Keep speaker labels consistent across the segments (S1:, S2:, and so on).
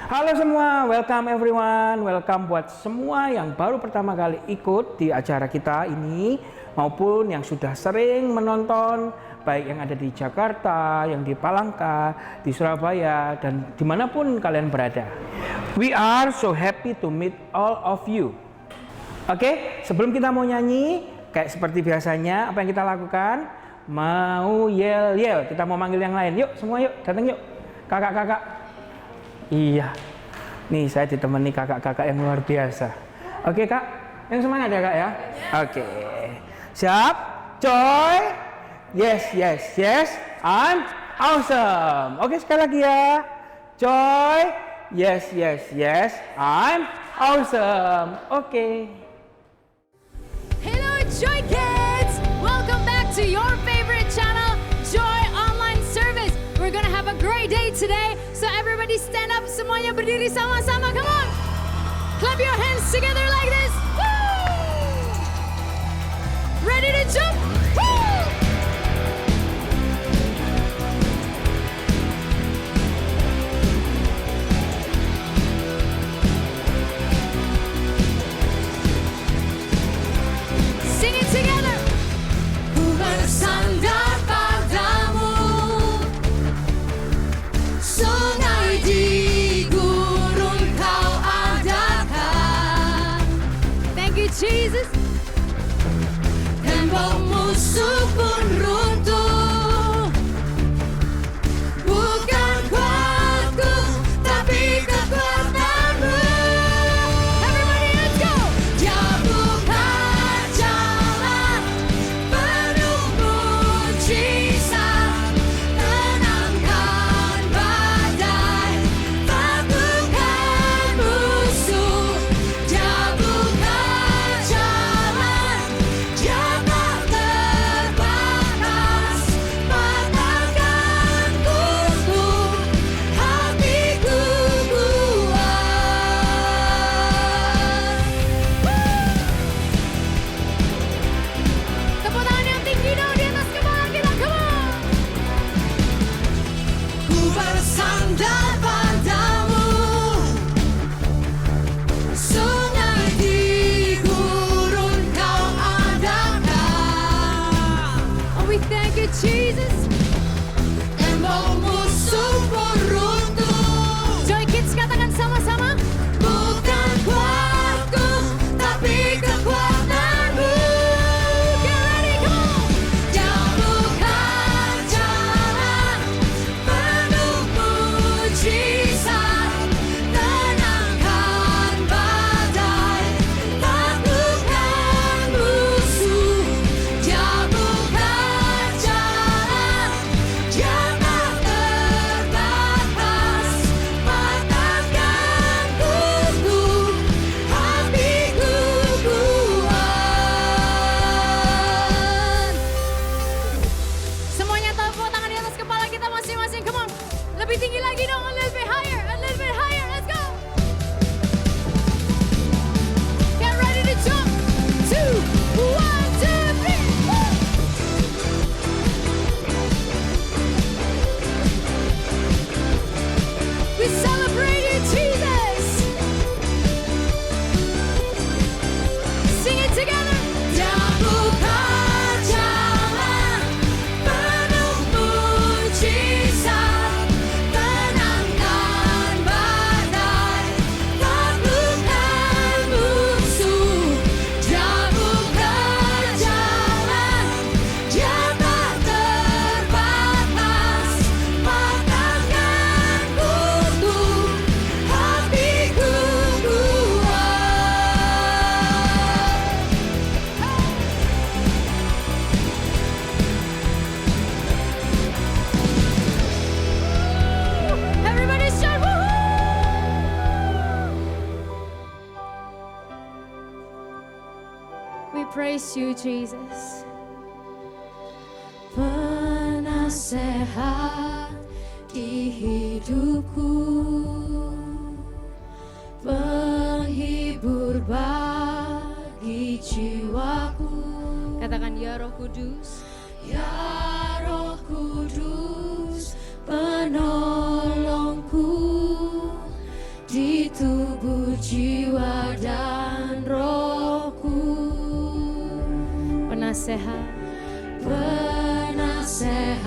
S1: Halo semua, welcome everyone, welcome buat semua yang baru pertama kali ikut di acara kita ini maupun yang sudah sering menonton, baik yang ada di Jakarta, yang di Palangka, di Surabaya, dan dimanapun kalian berada. We are so happy to meet all of you. Oke, sebelum kita mau nyanyi, kayak seperti biasanya, apa yang kita lakukan? Mau yel-yel, kita mau manggil yang lain. Yuk, semua yuk, datang yuk. Kakak-kakak. Iya, nih saya ditemani kakak-kakak yang luar biasa. Oke kak, yang semangat ya kak ya? Oke, siap? Joy? Yes, yes, yes, I'm awesome. Oke, sekali lagi ya. Joy? Yes, yes, yes, I'm awesome. Oke.
S2: Hello Joy Kids! Welcome back to your favorite channel, Joy Online Service. We're gonna have a great day today. So everybody stand up, semuanya berdiri sama-sama, come on! Clap your hands together like this. Woo! Ready to jump? Woo! Sing it together. Ku bersandar padamu, sungai di gurun kau adakan. Thank you Jesus. Tembok musuh pun runtuh, bukan kuatku tapi kekuatanmu. Everybody let's go. Dia bukan jalan penuh mujizat, tenangkan badai, taklukkan musuh. Dia bukan jalan, dia tak terbatas, patahkan kuku, hatiku kuat. Tepuk tangan yang tinggi dong di atas kepala kita, come on. Ku bersandar padamu, sungai di gurun kau adakan. Oh, we thank you Jesus. Tembok musuh pun runtuh. Joy Kids katakan sama-sama. Bukan kuatku tapi kekuatanmu. Get ready, come on. Dia bukan jalan penuh mujizat, tenangkan badai, taklukkan musuh. Dia bukan jalan, dia tak terbatas, patahkan kuku, hatiku kuat. Semuanya tepuk tangan di atas kepala kita masing-masing, come on. Lebih tinggi lagi dong, a little bit higher, let's go. Get ready to jump. 2, 1, 2, 3, woo! We celebrate you, Jesus. Sing it together. Dia bukan jalan penuh mujizat, tenangkan badai, taklukkan musuh. Dia bukan jalan, dia tak terbatas, patahkan kuku, hatiku kuat. Everybody shout woohoo! We praise you, Jesus. Penasehat di hidupku, penghibur bagi jiwaku. Katakan ya Roh Kudus, ya Roh Kudus, penolongku, penasehat, penasehat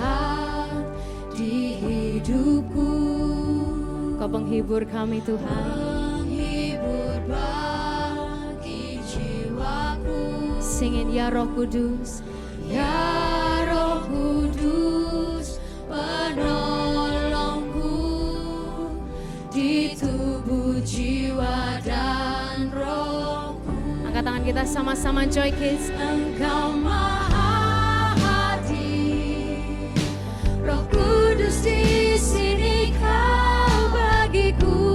S2: di hidupku. Kau penghibur kami Tuhan, penghibur bagi jiwaku. Singin ya Roh Kudus, ya Roh Kudus, penolongku di tubuh, jiwa dan rohku. Angkat tangan kita sama-sama Joy Kids. Engkau Maha Hadir, Roh Kudus di sini kau bagiku.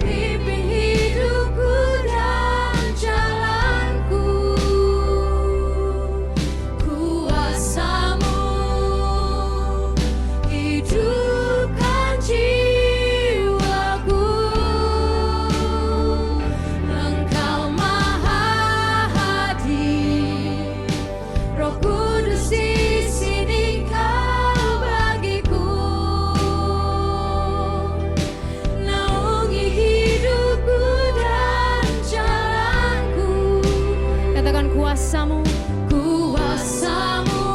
S2: Pimpin hidupku dan jalanku. Kuasamu hidupkan jiwaku. Engkau Maha Hadir, Roh Kudus di sini kau bagiku. Naungi hidupku dan jalanku. Katakan kuasamu, kuasamu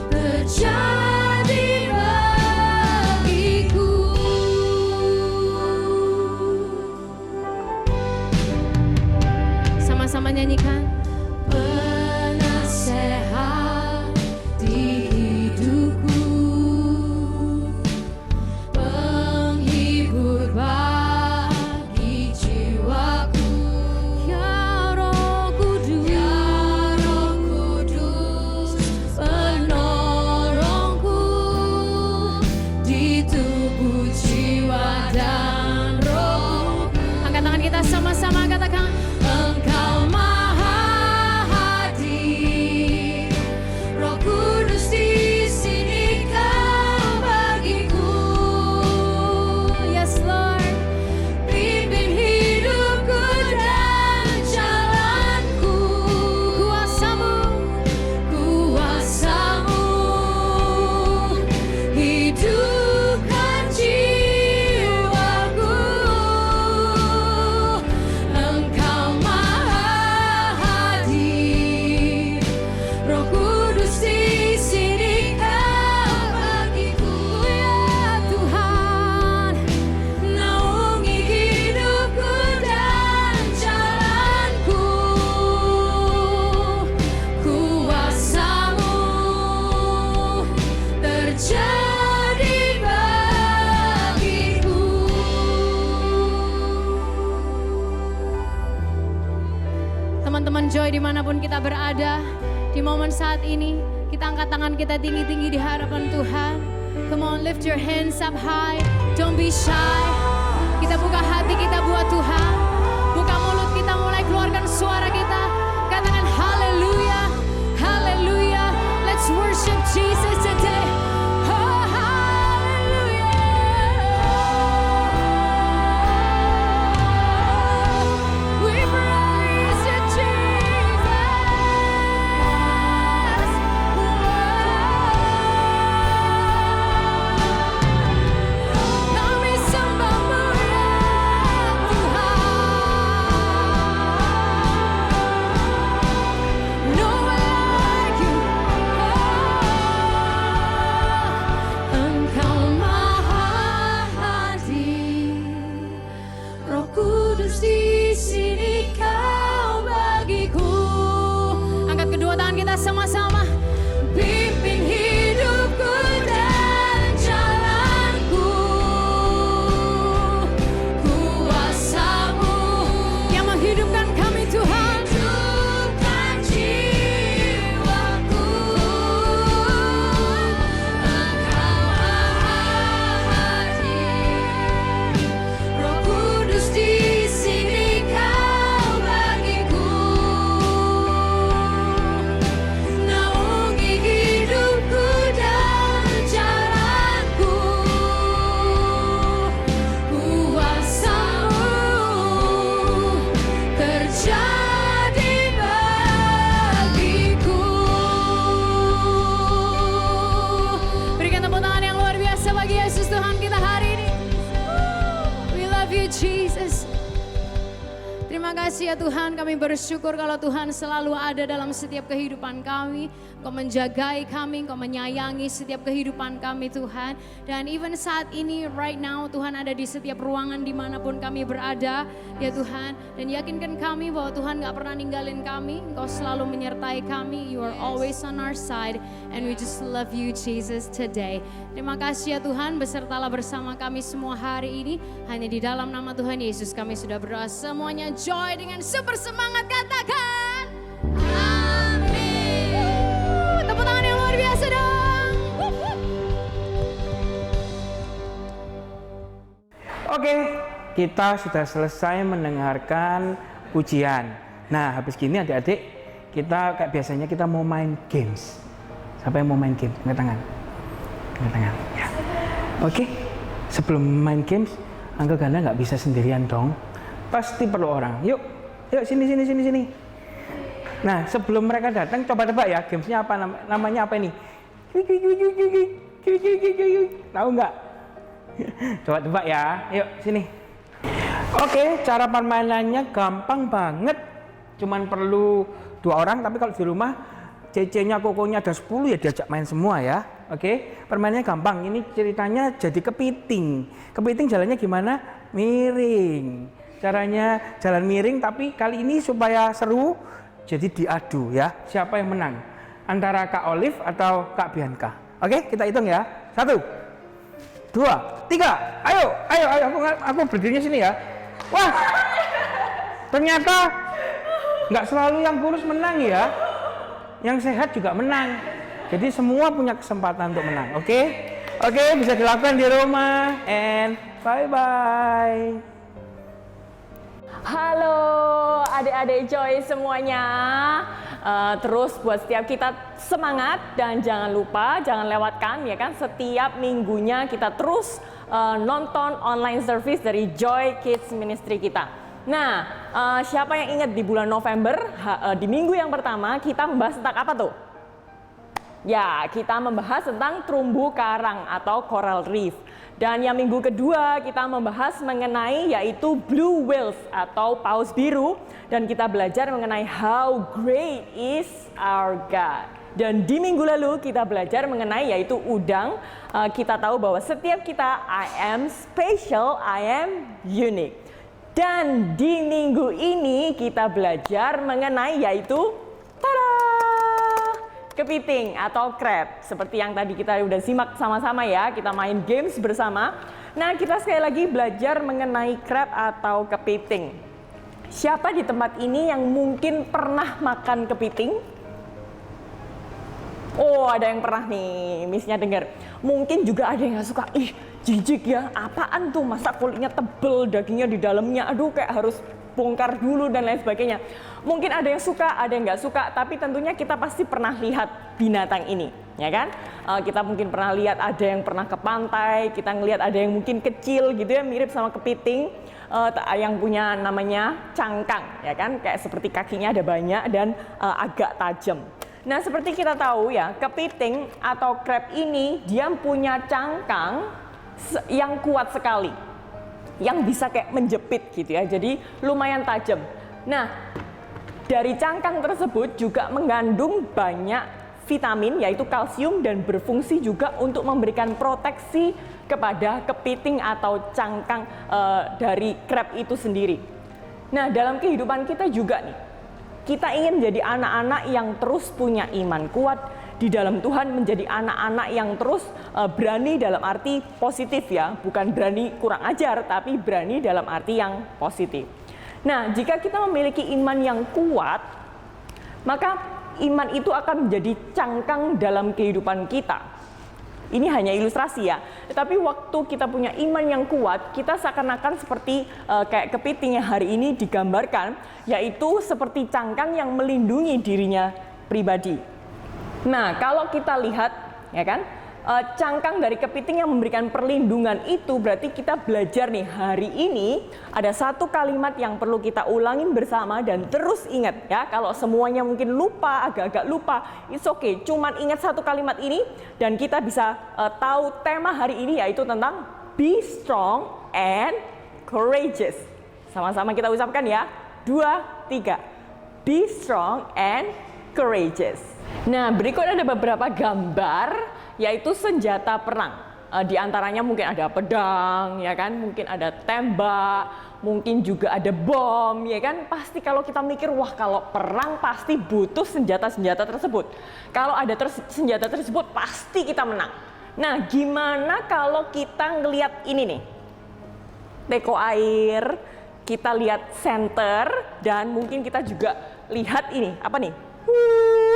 S2: terjadi bagiku. Sama-sama nyanyikan. Penasehat di hidupku, penghibur bagi jiwaku. Ya Roh Kudus, ya Roh Kudus, penolongku di tubuh, jiwa dan rohku. Angkat tangan kita sama-sama katakan. Engkau Maha Hadir, Roh Kudus di sini kau bagiku. Yes Lord, pimpin hidupku dan jalanku. Kuasamu, kuasamu hidupkan jiwaku. Engkau Maha Hadir, Roh Kudus di sini kau bagiku. Ya Tuhan, naungi hidupku dan jalanku. Kuasamu terjadi bagiku. Teman-teman Joy dimanapun kita berada, di momen saat ini kita angkat tangan kita tinggi-tinggi di hadapan Tuhan. Come on, lift your hands up high, don't be shy. Kita buka hati kita buat Tuhan, buka mulut kita, mulai keluarkan suara kita. Katakan haleluya, haleluya. Let's worship Jesus today. Oh, haleluya. We praise you, Jesus. Kami sembahmu ya Tuhan. No one like you. Terima kasih ya Tuhan, kami bersyukur kalau Tuhan selalu ada dalam setiap kehidupan kami. Kau menjagai kami, Kau menyayangi setiap kehidupan kami Tuhan. Dan even saat ini, right now, Tuhan ada di setiap ruangan dimanapun kami berada ya Tuhan. Dan yakinkan kami bahwa Tuhan gak pernah ninggalin kami, Engkau selalu menyertai kami. You are always on our side and we just love you Jesus today. Terima kasih ya Tuhan, besertalah bersama kami semua hari ini. Hanya di dalam nama Tuhan Yesus kami sudah berdoa semuanya joy dengan super semangat, katakan amin. Tepuk tangan yang luar biasa dong.
S1: Oke, kita sudah selesai mendengarkan pujian. Nah, habis gini adik-adik, kita kayak biasanya kita mau main games. Siapa yang mau main game? Angkat tangan. Angkat tangan. Ya. Oke, sebelum main games, Uncle Ganda nggak bisa sendirian dong. Pasti perlu orang. Yuk, sini. Nah, sebelum mereka datang, coba tebak ya, gamesnya apa namanya apa ini? Tahu nggak? Coba tebak ya. Yuk, sini. Oke, cara permainannya gampang banget. Cuman perlu 2 orang, tapi kalau di rumah CC-nya, kokonya ada 10 ya diajak main semua ya. Oke, permainannya gampang. Ini ceritanya jadi kepiting. Kepiting jalannya gimana? Miring. Caranya jalan miring, tapi kali ini supaya seru jadi diadu ya. Siapa yang menang? Antara Kak Olive atau Kak Bianca. Oke, kita hitung ya. 1, 2, 3. Ayo. Aku berdirinya sini ya. Wah, ternyata nggak selalu yang kurus menang ya. Yang sehat juga menang. Jadi semua punya kesempatan untuk menang. Oke, bisa dilakukan di rumah. And bye-bye.
S3: Halo adik-adik Joy semuanya. Terus buat setiap kita semangat dan jangan lupa, jangan lewatkan ya kan, setiap minggunya kita terus nonton online service dari Joy Kids Ministry kita. Nah, siapa yang ingat di bulan November, di minggu yang pertama kita membahas tentang apa tuh? Ya, kita membahas tentang terumbu karang atau coral reef. Dan yang minggu kedua kita membahas mengenai yaitu blue whales atau paus biru. Dan kita belajar mengenai how great is our God. Dan di minggu lalu kita belajar mengenai yaitu udang. Kita tahu bahwa setiap kita I am special, I am unique. Dan di minggu ini kita belajar mengenai yaitu kepiting atau crab. Seperti yang tadi kita udah simak sama-sama ya, kita main games bersama. Nah, kita sekali lagi belajar mengenai crab atau kepiting. Siapa di tempat ini yang mungkin pernah makan kepiting? Oh, ada yang pernah nih, Miss-nya dengar. Mungkin juga ada yang nggak suka, ih jijik ya, apaan tuh, masa kulitnya tebel, dagingnya di dalamnya, aduh kayak harus bongkar dulu dan lain sebagainya. Mungkin ada yang suka, ada yang nggak suka, tapi tentunya kita pasti pernah lihat binatang ini, ya kan? Kita mungkin pernah lihat ada yang pernah ke pantai, kita ngelihat ada yang mungkin kecil gitu ya, mirip sama kepiting, yang punya namanya cangkang, ya kan? Kayak seperti kakinya ada banyak dan agak tajam. Nah, seperti kita tahu ya, kepiting atau crab ini dia punya cangkang yang kuat sekali, yang bisa kayak menjepit gitu ya, jadi lumayan tajam. Nah, dari cangkang tersebut juga mengandung banyak vitamin yaitu kalsium dan berfungsi juga untuk memberikan proteksi kepada kepiting atau cangkang dari crab itu sendiri. Nah, dalam kehidupan kita juga nih, kita ingin menjadi anak-anak yang terus punya iman kuat di dalam Tuhan, menjadi anak-anak yang terus berani dalam arti positif ya, bukan berani kurang ajar, tapi berani dalam arti yang positif. Nah, jika kita memiliki iman yang kuat, maka iman itu akan menjadi cangkang dalam kehidupan kita. Ini hanya ilustrasi ya, tetapi waktu kita punya iman yang kuat, kita seakan-akan seperti kayak kepiting yang hari ini digambarkan, yaitu seperti cangkang yang melindungi dirinya pribadi. Nah, kalau kita lihat, ya kan, cangkang dari kepiting yang memberikan perlindungan itu berarti kita belajar nih hari ini ada satu kalimat yang perlu kita ulangin bersama dan terus ingat ya. Kalau semuanya mungkin lupa, agak-agak lupa, it's okay. Cuman ingat satu kalimat ini dan kita bisa tahu tema hari ini yaitu tentang be strong and courageous. Sama-sama kita ucapkan ya, 2, 3. Be strong and courageous. Nah, berikut ada beberapa gambar, yaitu senjata perang. Di antaranya mungkin ada pedang, ya kan? Mungkin ada tembak, mungkin juga ada bom, ya kan? Pasti kalau kita mikir, wah kalau perang pasti butuh senjata-senjata tersebut. Kalau ada senjata tersebut, pasti kita menang. Nah, gimana kalau kita ngelihat ini nih? Teko air, kita lihat senter, dan mungkin kita juga lihat ini, apa nih?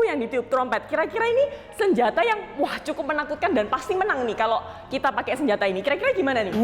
S3: Yang ditiup trompet. Kira-kira ini senjata yang wah cukup menakutkan dan pasti menang nih kalau kita pakai senjata ini. Kira-kira gimana nih?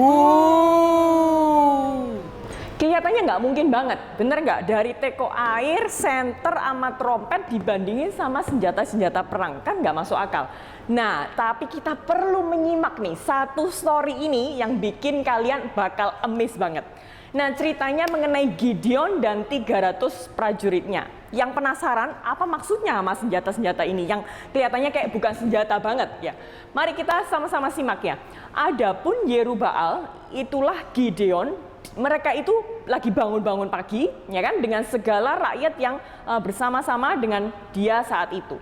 S3: Kelihatannya nggak mungkin banget, bener nggak? Dari teko air, senter, sama trompet dibandingin sama senjata-senjata perang, kan nggak masuk akal. Nah, tapi kita perlu menyimak nih satu story ini yang bikin kalian bakal amazed banget. Nah, ceritanya mengenai Gideon dan 300 prajuritnya. Yang penasaran apa maksudnya sama senjata-senjata ini yang kelihatannya kayak bukan senjata banget ya. Mari kita sama-sama simak ya. Adapun Yerubbaal, itulah Gideon. Mereka itu lagi bangun-bangun pagi ya kan dengan segala rakyat yang bersama-sama dengan dia saat itu.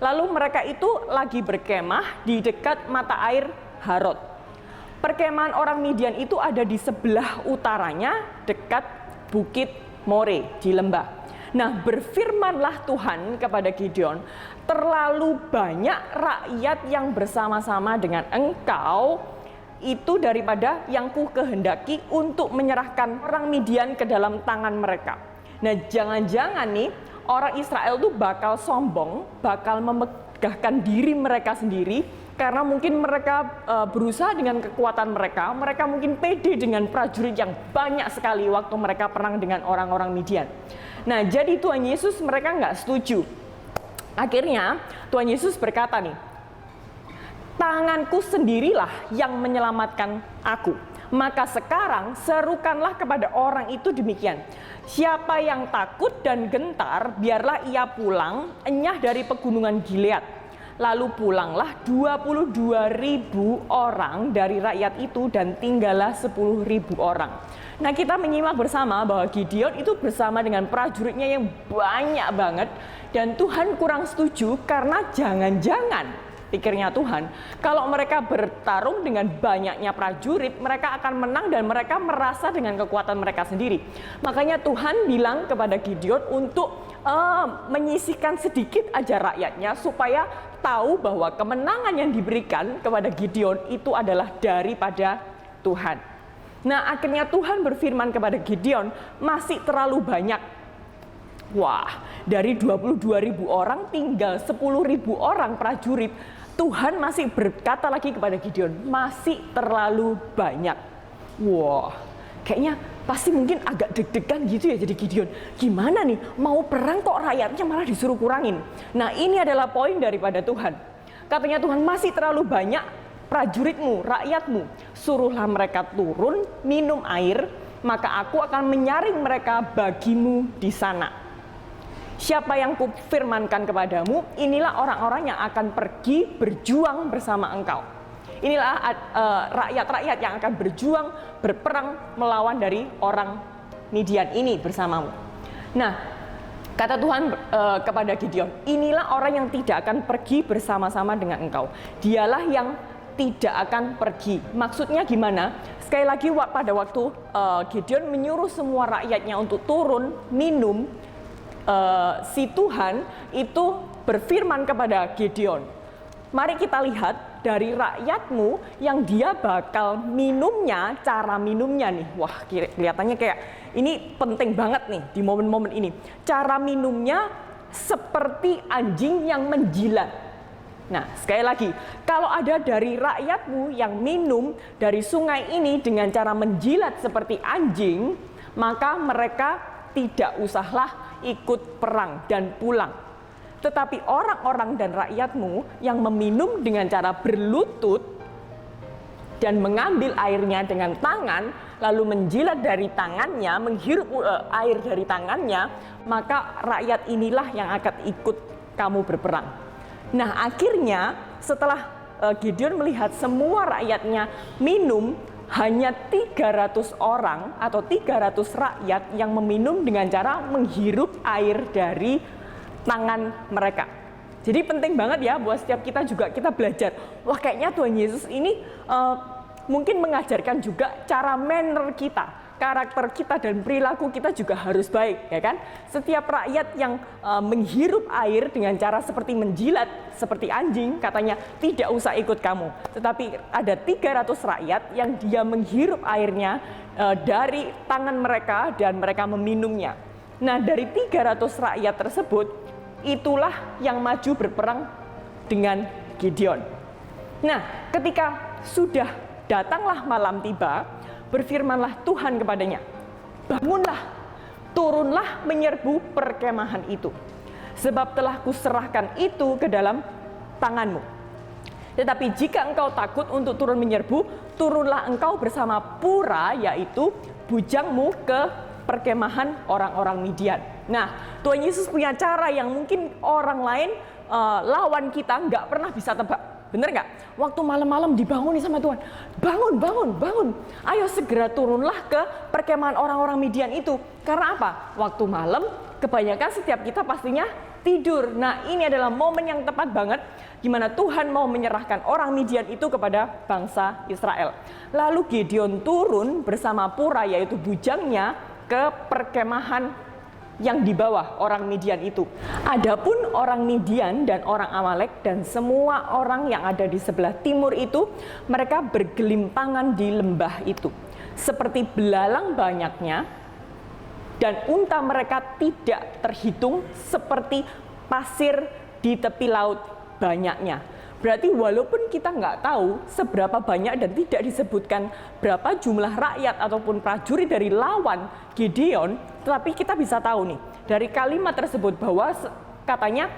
S3: Lalu mereka itu lagi berkemah di dekat mata air Harod. Perkemahan orang Midian itu ada di sebelah utaranya dekat Bukit More di lembah. Nah, berfirmanlah Tuhan kepada Gideon, terlalu banyak rakyat yang bersama-sama dengan engkau itu daripada yang ku kehendaki untuk menyerahkan orang Midian ke dalam tangan mereka. Nah, jangan-jangan nih orang Israel tuh bakal sombong, bakal memegahkan diri mereka sendiri. Karena mungkin mereka berusaha dengan kekuatan mereka mungkin pede dengan prajurit yang banyak sekali waktu mereka perang dengan orang-orang Midian. Nah, jadi Tuhan Yesus mereka nggak setuju. Akhirnya Tuhan Yesus berkata nih, tanganku sendirilah yang menyelamatkan aku. Maka sekarang serukanlah kepada orang itu demikian. Siapa yang takut dan gentar, biarlah ia pulang enyah dari pegunungan Gilead. Lalu pulanglah 22.000 orang dari rakyat itu dan tinggallah 10.000 orang. Nah, kita menyimak bersama bahwa Gideon itu bersama dengan prajuritnya yang banyak banget. Dan Tuhan kurang setuju karena jangan-jangan pikirnya Tuhan, kalau mereka bertarung dengan banyaknya prajurit, mereka akan menang dan mereka merasa dengan kekuatan mereka sendiri. Makanya Tuhan bilang kepada Gideon untuk menyisihkan sedikit aja rakyatnya supaya tahu bahwa kemenangan yang diberikan kepada Gideon itu adalah daripada Tuhan. Nah, akhirnya Tuhan berfirman kepada Gideon, masih terlalu banyak. Wah, dari 22.000 orang tinggal 10.000 orang prajurit. Tuhan masih berkata lagi kepada Gideon, masih terlalu banyak. Wah, kayaknya pasti mungkin agak deg-degan gitu ya jadi Gideon. Gimana nih, mau perang kok rakyatnya malah disuruh kurangin. Nah, ini adalah poin daripada Tuhan. Katanya Tuhan, masih terlalu banyak prajuritmu, rakyatmu. Suruhlah mereka turun, minum air, maka aku akan menyaring mereka bagimu di sana. Siapa yang kufirmankan kepadamu, inilah orang-orang yang akan pergi berjuang bersama engkau. Inilah rakyat-rakyat yang akan berjuang, berperang melawan dari orang Midian ini bersamamu. Nah, kata Tuhan kepada Gideon, inilah orang yang tidak akan pergi bersama-sama dengan engkau. Dialah yang tidak akan pergi. Maksudnya gimana? Sekali lagi pada waktu Gideon menyuruh semua rakyatnya untuk turun, minum, si Tuhan itu berfirman kepada Gideon, mari kita lihat dari rakyatmu yang dia bakal minumnya, cara minumnya nih. Wah, kelihatannya kayak ini penting banget nih di momen-momen ini. Cara minumnya seperti anjing yang menjilat. Nah, sekali lagi, kalau ada dari rakyatmu yang minum dari sungai ini dengan cara menjilat seperti anjing, maka mereka tidak usahlah ikut perang dan pulang. Tetapi orang-orang dan rakyatmu yang meminum dengan cara berlutut dan mengambil airnya dengan tangan, lalu menjilat dari tangannya, menghirup air dari tangannya, maka rakyat inilah yang akan ikut kamu berperang. Nah, akhirnya setelah Gideon melihat semua rakyatnya minum, hanya 300 orang atau 300 rakyat yang meminum dengan cara menghirup air dari tangan mereka. Jadi penting banget ya buat setiap kita juga kita belajar. Wah, kayaknya Tuhan Yesus ini mungkin mengajarkan juga cara manner kita, karakter kita dan perilaku kita juga harus baik, ya kan? Setiap rakyat yang menghirup air dengan cara seperti menjilat, seperti anjing, katanya tidak usah ikut kamu. Tetapi ada 300 rakyat yang dia menghirup airnya dari tangan mereka dan mereka meminumnya. Nah, dari 300 rakyat tersebut, itulah yang maju berperang dengan Gideon. Nah, ketika sudah datanglah malam tiba, berfirmanlah Tuhan kepadanya, bangunlah, turunlah menyerbu perkemahan itu, sebab telah kuserahkan itu ke dalam tanganmu. Tetapi jika engkau takut untuk turun menyerbu, turunlah engkau bersama Pura, yaitu bujangmu, ke perkemahan orang-orang Midian. Nah, Tuhan Yesus punya cara yang mungkin orang lain, lawan kita nggak pernah bisa tebak. Bener nggak? Waktu malam-malam dibangunin sama Tuhan, bangun, bangun, bangun. Ayo segera turunlah ke perkemahan orang-orang Midian itu. Karena apa? Waktu malam, kebanyakan setiap kita pastinya tidur. Nah, ini adalah momen yang tepat banget gimana Tuhan mau menyerahkan orang Midian itu kepada bangsa Israel. Lalu Gideon turun bersama Pura, yaitu bujangnya, ke perkemahan yang di bawah orang Midian itu. Adapun orang Midian dan orang Amalek dan semua orang yang ada di sebelah timur itu, mereka bergelimpangan di lembah itu. Seperti belalang banyaknya, dan unta mereka tidak terhitung seperti pasir di tepi laut banyaknya. Berarti walaupun kita nggak tahu seberapa banyak dan tidak disebutkan berapa jumlah rakyat ataupun prajurit dari lawan Gideon, tetapi kita bisa tahu nih dari kalimat tersebut bahwa katanya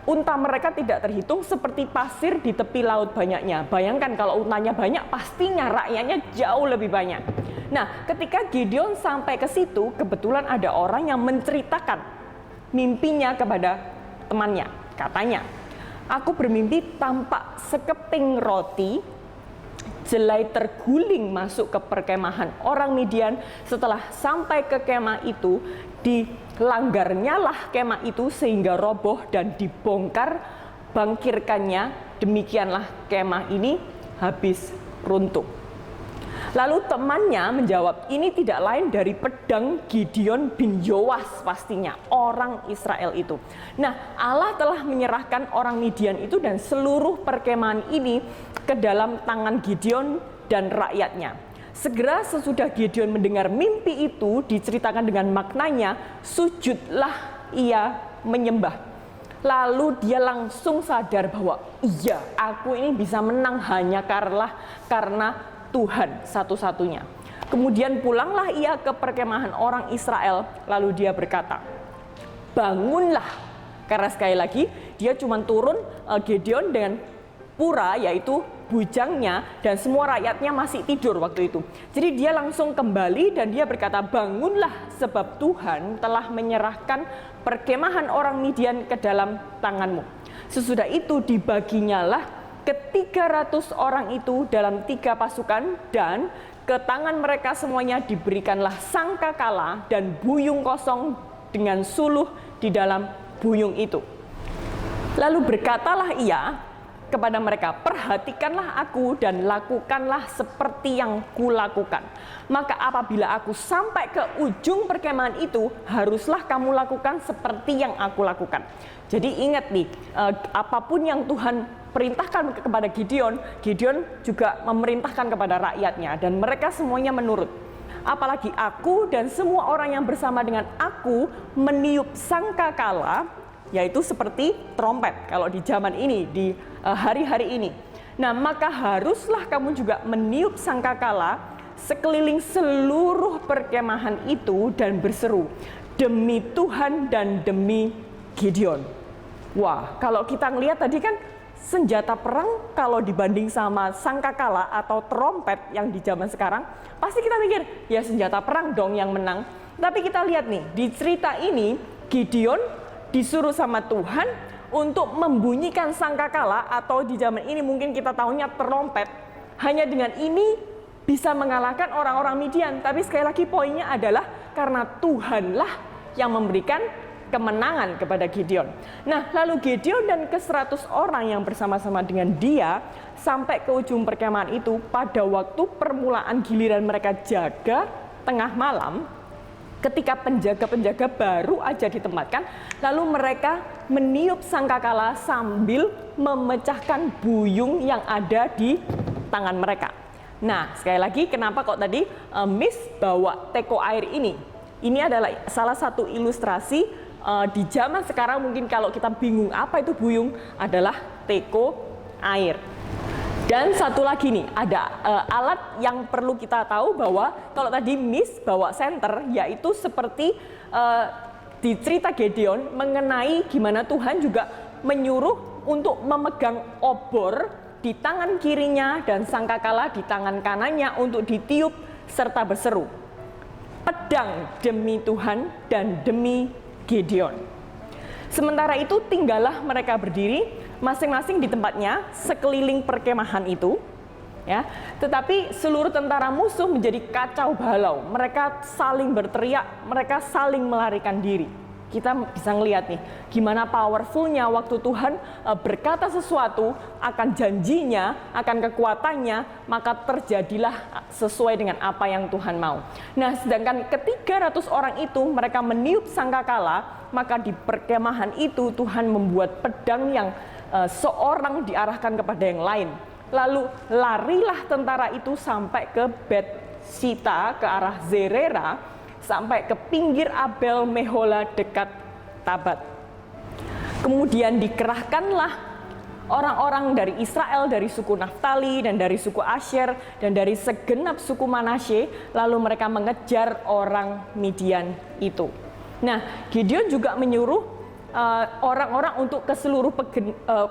S3: unta mereka tidak terhitung seperti pasir di tepi laut banyaknya. Bayangkan kalau untanya banyak, pastinya rakyatnya jauh lebih banyak. Nah, ketika Gideon sampai ke situ, kebetulan ada orang yang menceritakan mimpinya kepada temannya. Katanya, aku bermimpi tampak sekeping roti jelai terguling masuk ke perkemahan orang Midian. Setelah sampai ke kemah itu, dilanggarnya lah kemah itu sehingga roboh dan dibongkar bangkirkannya. Demikianlah kemah ini habis runtuh. Lalu temannya menjawab, ini tidak lain dari pedang Gideon bin Yoas, pastinya orang Israel itu. Nah, Allah telah menyerahkan orang Midian itu dan seluruh perkemahan ini ke dalam tangan Gideon dan rakyatnya. Segera sesudah Gideon mendengar mimpi itu diceritakan dengan maknanya, sujudlah ia menyembah. Lalu dia langsung sadar bahwa iya, aku ini bisa menang hanya karena Tuhan satu-satunya. Kemudian pulanglah ia ke perkemahan orang Israel, lalu dia berkata, bangunlah. Karena sekali lagi dia cuma turun, Gideon dengan Pura, yaitu bujangnya, dan semua rakyatnya masih tidur waktu itu. Jadi dia langsung kembali dan dia berkata, bangunlah sebab Tuhan telah menyerahkan perkemahan orang Midian ke dalam tanganmu. Sesudah itu dibaginya lah ke-300 orang itu dalam 3 pasukan, dan ke tangan mereka semuanya diberikanlah sangkakala dan buyung kosong dengan suluh di dalam buyung itu. Lalu berkatalah ia kepada mereka, perhatikanlah aku dan lakukanlah seperti yang kulakukan. Maka apabila aku sampai ke ujung perkemahan itu, haruslah kamu lakukan seperti yang aku lakukan. Jadi ingat nih, apapun yang Tuhan perintahkan kepada Gideon, Gideon juga memerintahkan kepada rakyatnya dan mereka semuanya menurut. Apalagi aku dan semua orang yang bersama dengan aku meniup sangkakala, yaitu seperti trompet kalau di zaman ini, di hari-hari ini. Nah, maka haruslah kamu juga meniup sangkakala sekeliling seluruh perkemahan itu dan berseru, demi Tuhan dan demi Gideon. Wah, kalau kita ngelihat tadi kan senjata perang kalau dibanding sama sangkakala atau trompet yang di zaman sekarang, pasti kita mikir, ya senjata perang dong yang menang. Tapi kita lihat nih, di cerita ini Gideon disuruh sama Tuhan untuk membunyikan sangkakala, atau di zaman ini mungkin kita tahunya trompet. Hanya dengan ini bisa mengalahkan orang-orang Midian. Tapi sekali lagi poinnya adalah karena Tuhanlah yang memberikan kemenangan kepada Gideon. Nah, lalu Gideon dan ke-100 orang yang bersama-sama dengan dia sampai ke ujung perkemahan itu pada waktu permulaan giliran mereka jaga tengah malam, ketika penjaga-penjaga baru aja ditempatkan, lalu mereka meniup sangkakala sambil memecahkan buyung yang ada di tangan mereka. Nah, sekali lagi kenapa kok tadi Miss bawa teko air ini? Ini adalah salah satu ilustrasi di zaman sekarang mungkin kalau kita bingung apa itu buyung, adalah teko air. Dan satu lagi nih, ada alat yang perlu kita tahu bahwa kalau tadi Miss bawa senter, yaitu seperti di cerita Gideon mengenai gimana Tuhan juga menyuruh untuk memegang obor di tangan kirinya dan sangkakala di tangan kanannya untuk ditiup serta berseru, pedang demi Tuhan dan demi Gideon. Sementara itu tinggallah mereka berdiri masing-masing di tempatnya sekeliling perkemahan itu, ya. Tetapi seluruh tentara musuh menjadi kacau balau. Mereka saling berteriak, mereka saling melarikan diri. Kita bisa ngelihat nih gimana powerfulnya waktu Tuhan berkata sesuatu akan janjinya, akan kekuatannya, maka terjadilah sesuai dengan apa yang Tuhan mau. Nah, sedangkan ke-300 orang itu mereka meniup sangkakala, maka di perkemahan itu Tuhan membuat pedang yang seorang diarahkan kepada yang lain. Lalu larilah tentara itu sampai ke Bet-Sita, ke arah Zerera, sampai ke pinggir Abel Mehola dekat Tabat. Kemudian dikerahkanlah orang-orang dari Israel, dari suku Naftali dan dari suku Asher dan dari segenap suku Manasye, lalu mereka mengejar orang Midian itu. Nah, Gideon juga menyuruh orang-orang untuk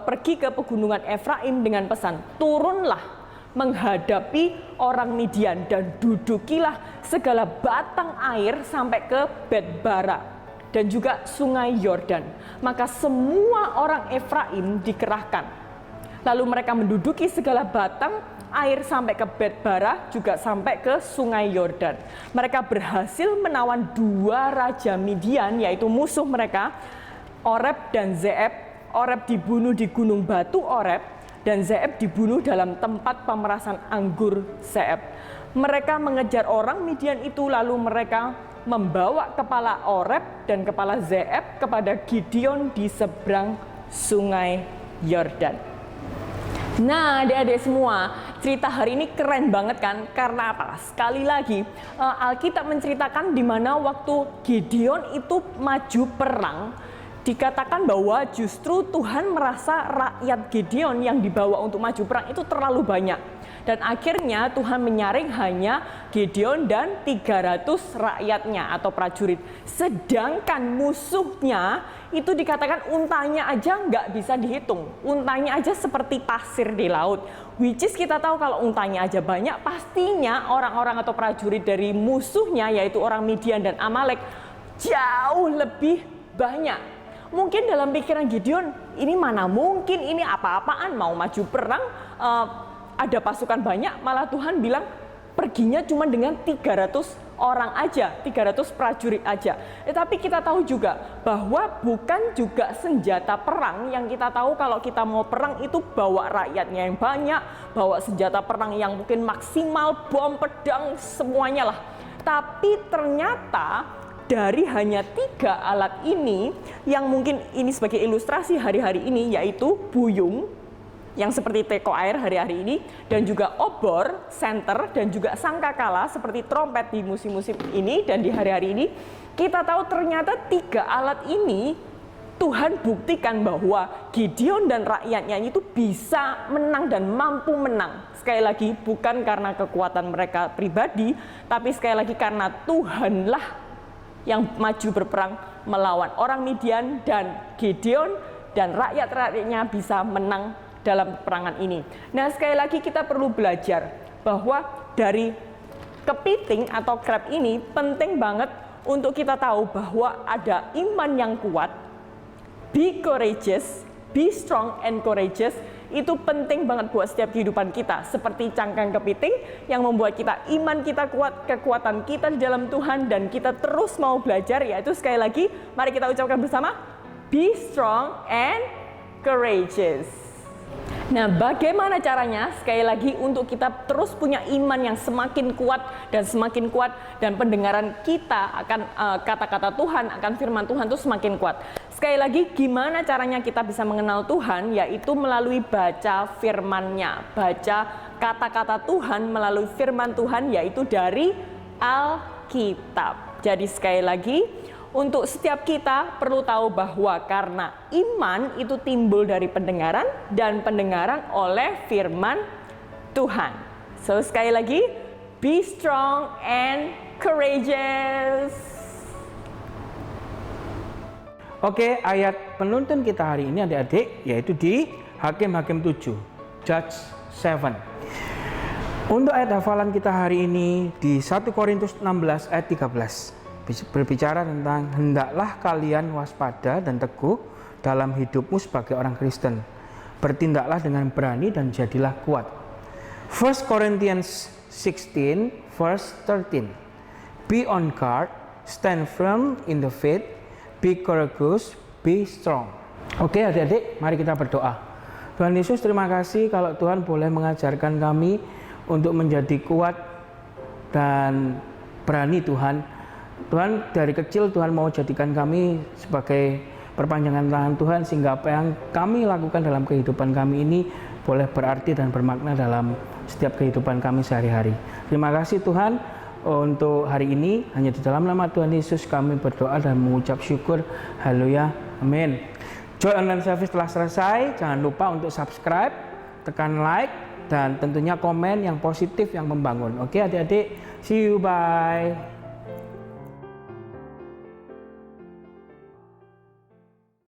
S3: pergi ke pegunungan Efraim dengan pesan, turunlah menghadapi orang Midian dan dudukilah segala batang air sampai ke Bet-bara dan juga sungai Yordan. Maka semua orang Efraim dikerahkan. Lalu mereka menduduki segala batang air sampai ke Bet-bara, juga sampai ke sungai Yordan. Mereka berhasil menawan 2 raja Midian, yaitu musuh mereka, Oreb dan Zeeb. Oreb dibunuh di gunung batu Oreb, dan Zeeb dibunuh dalam tempat pemerasan anggur Zeeb. Mereka mengejar orang Midian itu, lalu mereka membawa kepala Oreb dan kepala Zeeb kepada Gideon di seberang sungai Yordan. Nah, adik-adik semua, cerita hari ini keren banget kan? Karena apa? Sekali lagi, Alkitab menceritakan di mana waktu Gideon itu maju perang, dikatakan bahwa justru Tuhan merasa rakyat Gideon yang dibawa untuk maju perang itu terlalu banyak. Dan akhirnya Tuhan menyaring hanya Gideon dan 300 rakyatnya atau prajurit. Sedangkan musuhnya itu dikatakan untanya aja nggak bisa dihitung. Untanya aja seperti pasir di laut. Which is kita tahu kalau untanya aja banyak, pastinya orang-orang atau prajurit dari musuhnya yaitu orang Midian dan Amalek jauh lebih banyak. Mungkin dalam pikiran Gideon, ini mana mungkin, ini apa-apaan, mau maju perang, ada pasukan banyak, malah Tuhan bilang perginya cuma dengan 300 orang aja, 300 prajurit aja. Tetapi kita tahu juga bahwa bukan juga senjata perang yang kita tahu kalau kita mau perang itu bawa rakyatnya yang banyak, bawa senjata perang yang mungkin maksimal, bom, pedang, semuanya lah. Tapi ternyata dari hanya 3 alat ini, yang mungkin ini sebagai ilustrasi hari-hari ini, yaitu buyung, yang seperti teko air hari-hari ini, dan juga obor, senter, dan juga sangkakala seperti trompet di musim-musim ini dan di hari-hari ini, kita tahu ternyata 3 alat ini Tuhan buktikan bahwa Gideon dan rakyatnya itu bisa menang dan mampu menang. Sekali lagi, bukan karena kekuatan mereka pribadi, tapi sekali lagi karena Tuhanlah yang maju berperang melawan orang Midian, dan Gideon dan rakyat-rakyatnya bisa menang dalam peperangan ini. Nah, sekali lagi kita perlu belajar bahwa dari kepiting atau crab ini penting banget untuk kita tahu bahwa ada iman yang kuat, be courageous, be strong and courageous, Itu penting banget buat setiap kehidupan kita. Seperti cangkang kepiting yang membuat kita iman kita kuat, kekuatan kita di dalam Tuhan, dan kita terus mau belajar, yaitu sekali lagi mari kita ucapkan bersama, be strong and courageous. Nah, bagaimana caranya? Sekali lagi, untuk kita terus punya iman yang semakin kuat dan pendengaran kita akan kata-kata Tuhan, akan firman Tuhan itu semakin kuat. Sekali lagi, gimana caranya kita bisa mengenal Tuhan? Yaitu melalui baca firman-Nya, baca kata-kata Tuhan melalui firman Tuhan, yaitu dari Alkitab. Jadi sekali lagi, untuk setiap kita perlu tahu bahwa karena iman itu timbul dari pendengaran, dan pendengaran oleh firman Tuhan. So sekali lagi, be strong and courageous.
S1: Oke, ayat penuntun kita hari ini adik-adik yaitu di Hakim-Hakim 7, Judge 7. Untuk ayat hafalan kita hari ini di 1 Korintus 16 ayat 13. Berbicara tentang hendaklah kalian waspada dan teguh dalam hidupmu sebagai orang Kristen. Bertindaklah dengan berani dan jadilah kuat. 1 Corinthians 16 verse 13. Be on guard, stand firm in the faith, be courageous, be strong. Oke adik-adik, mari kita berdoa. Tuhan Yesus, terima kasih kalau Tuhan boleh mengajarkan kami untuk menjadi kuat dan berani Tuhan. Tuhan, dari kecil Tuhan mau jadikan kami sebagai perpanjangan tangan Tuhan, sehingga apa yang kami lakukan dalam kehidupan kami ini boleh berarti dan bermakna dalam setiap kehidupan kami sehari-hari. Terima kasih Tuhan untuk hari ini. Hanya di dalam nama Tuhan Yesus kami berdoa dan mengucap syukur. Haleluya, amin. Joy Online Service telah selesai. Jangan lupa untuk subscribe, tekan like, dan tentunya komen yang positif yang membangun. Oke adik-adik, see you, bye.